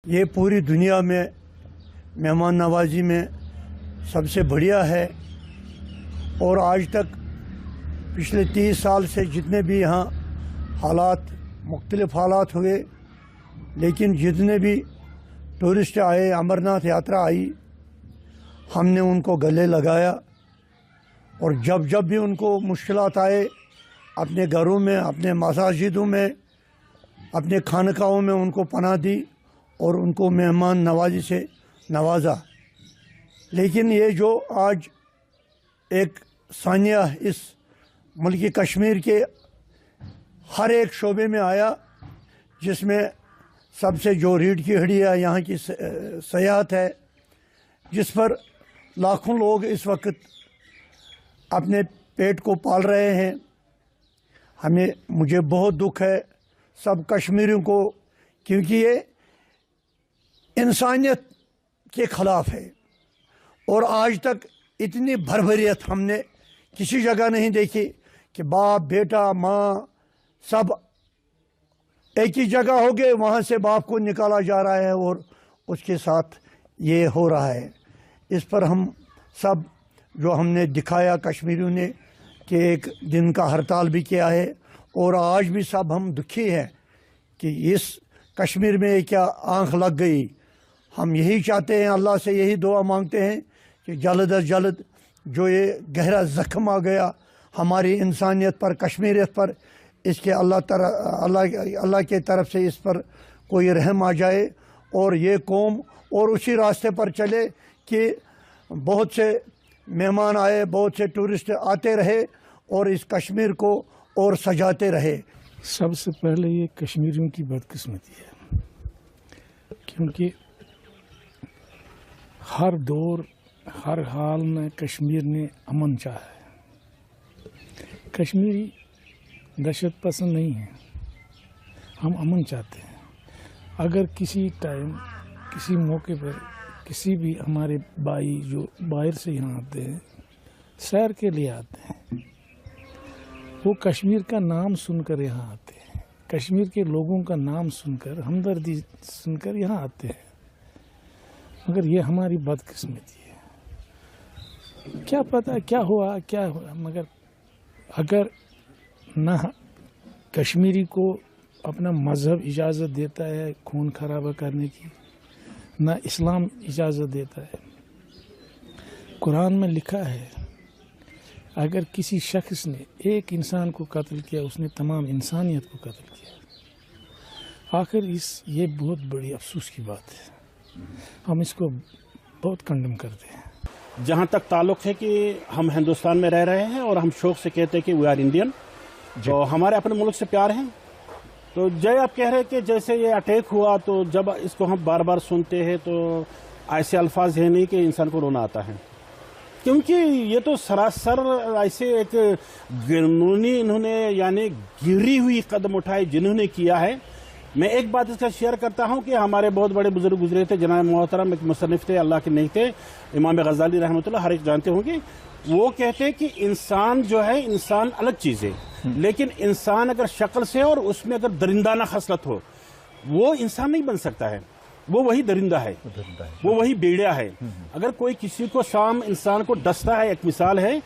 ये पूरी दुनिया में मेहमान नवाजी में सबसे बढ़िया है। और आज तक पिछले 30 साल से जितने भी यहाँ हालात मुख्तलिफ हालात हुए, लेकिन जितने भी टूरिस्ट आए, अमरनाथ यात्रा आई, हमने उनको गले लगाया और जब जब भी उनको मुश्किलात आए अपने घरों में, अपने मसाजिदों में, अपने खानकाहों में उनको पनाह दी और उनको मेहमान नवाजी से नवाजा। लेकिन ये जो आज एक सानिया इस मुल्क कश्मीर के हर एक शोबे में आया, जिसमें सबसे जो रीढ़ की हड्डी है यहाँ की सयाहत है, जिस पर लाखों लोग इस वक्त अपने पेट को पाल रहे हैं। मुझे बहुत दुख है सब कश्मीरियों को, क्योंकि ये इंसानियत के ख़िलाफ़ है और आज तक इतनी भरभरियत हमने किसी जगह नहीं देखी कि बाप बेटा माँ सब एक ही जगह हो गए, वहाँ से बाप को निकाला जा रहा है और उसके साथ ये हो रहा है। इस पर हम सब जो हमने दिखाया कश्मीरियों ने कि एक दिन का हड़ताल भी किया है और आज भी सब हम दुखी हैं कि इस कश्मीर में क्या आंख लग गई। हम यही चाहते हैं, अल्लाह से यही दुआ मांगते हैं कि जल्द अज जल्द जो ये गहरा ज़ख्म आ गया हमारी इंसानियत पर, कश्मीरियत पर, इसके अल्लाह के तरफ से इस पर कोई रहम आ जाए और ये कौम और उसी रास्ते पर चले कि बहुत से मेहमान आए, बहुत से टूरिस्ट आते रहे और इस कश्मीर को और सजाते रहे। सबसे पहले ये कश्मीरियों की बदकिस्मती है, क्योंकि हर दौर हर हाल में कश्मीर ने अमन चाहा है। कश्मीरी दहशत पसंद नहीं है, हम अमन चाहते हैं। अगर किसी टाइम किसी मौके पर किसी भी हमारे भाई जो बाहर से यहाँ आते हैं, सैर के लिए आते हैं, वो कश्मीर का नाम सुनकर यहाँ आते हैं, कश्मीर के लोगों का नाम सुनकर, हमदर्दी सुनकर यहाँ आते हैं। मगर ये हमारी बदकिस्मती है। क्या पता क्या हुआ, मगर अगर ना कश्मीरी को अपना मज़हब इजाज़त देता है खून खराबा करने की, ना इस्लाम इजाज़त देता है। कुरान में लिखा है अगर किसी शख्स ने एक इंसान को कत्ल किया, उसने तमाम इंसानियत को कत्ल किया। आखिर ये बहुत बड़ी अफसोस की बात है, हम इसको बहुत कंडेम करते हैं। जहाँ तक ताल्लुक़ है कि हम हिंदुस्तान में रह रहे हैं और हम शौक़ से कहते हैं कि वी आर इंडियन, तो हमारे अपने मुल्क से प्यार है। तो जय आप कह रहे हैं कि जैसे ये अटैक हुआ तो जब इसको हम बार बार सुनते हैं तो ऐसे अल्फाज है नहीं कि इंसान को रोना आता है, क्योंकि ये तो सरासर ऐसे एक कानूनी इन्होंने यानी गिरी हुई कदम उठाए जिन्होंने किया है। मैं एक बात इसका शेयर करता हूँ कि हमारे बहुत बड़े बुजुर्ग गुजरे थे, जनाब मोहतरम एक मुसन्निफ थे, अल्लाह के नहीं थे, इमाम गज़ाली रहमतुल्लाह, हर एक जानते होंगे। वो कहते हैं कि इंसान जो है, इंसान अलग चीज़ है, लेकिन इंसान अगर शक्ल से और उसमें अगर दरिंदाना खसलत हो, वो इंसान नहीं बन सकता है, वो वही दरिंदा है, वो वही भेड़िया है। अगर कोई किसी को शाम इंसान को डसता है, एक मिसाल है,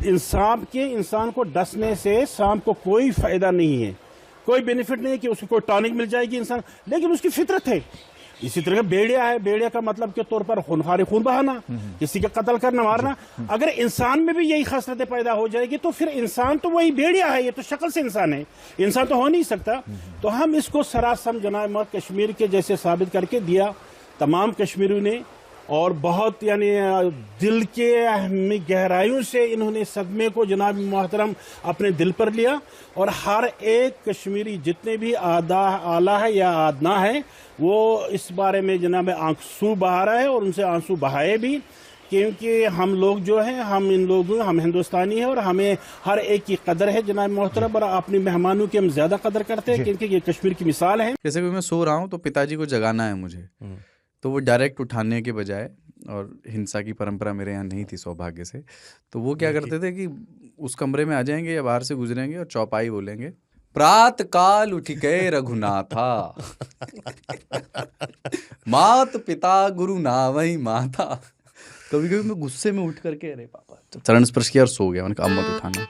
इंसान को डसने से शाम को कोई फायदा नहीं है, कोई बेनिफिट नहीं है कि उसको कोई टॉनिक मिल जाएगी इंसान, लेकिन उसकी फितरत है। इसी तरह भेड़िया है, भेड़िया का मतलब के तौर पर खून बहाना, किसी का कत्ल करना, मारना। अगर इंसान में भी यही खसलतें पैदा हो जाएगी तो फिर इंसान तो वही भेड़िया है, ये तो शक्ल से इंसान है, इंसान तो हो नहीं सकता। तो हम इसको सरासर जनाब कश्मीर के जैसे साबित करके दिया तमाम कश्मीरियों ने, और बहुत यानी दिल के गहराइयों से इन्होंने सदमे को जनाब मोहतरम अपने दिल पर लिया। और हर एक कश्मीरी जितने भी आला है या आदना है, वो इस बारे में जनाब आंसू बहा रहा है और उनसे आंसू बहाए भी, क्योंकि हम लोग जो हैं, हम हिंदुस्तानी हैं और हमें हर एक की कदर है जनाब मोहतरम, और अपने मेहमानों की हम ज़्यादा कदर करते हैं, क्योंकि ये कश्मीर की मिसाल है। जैसे कि मैं सो रहा हूँ तो पिताजी को जगाना है मुझे, तो वो डायरेक्ट उठाने के बजाय, और हिंसा की परंपरा मेरे यहाँ नहीं थी सौभाग्य से, तो वो क्या करते थे कि उस कमरे में आ जाएंगे या बाहर से गुजरेंगे और चौपाई बोलेंगे, प्रात काल उठ के रघुनाथा। मात पिता गुरु ना वही माता। कभी कभी मैं गुस्से में उठ करके अरे पापा, चरण स्पर्श किया और सो गया। मैंने कहा अब मत उठाना।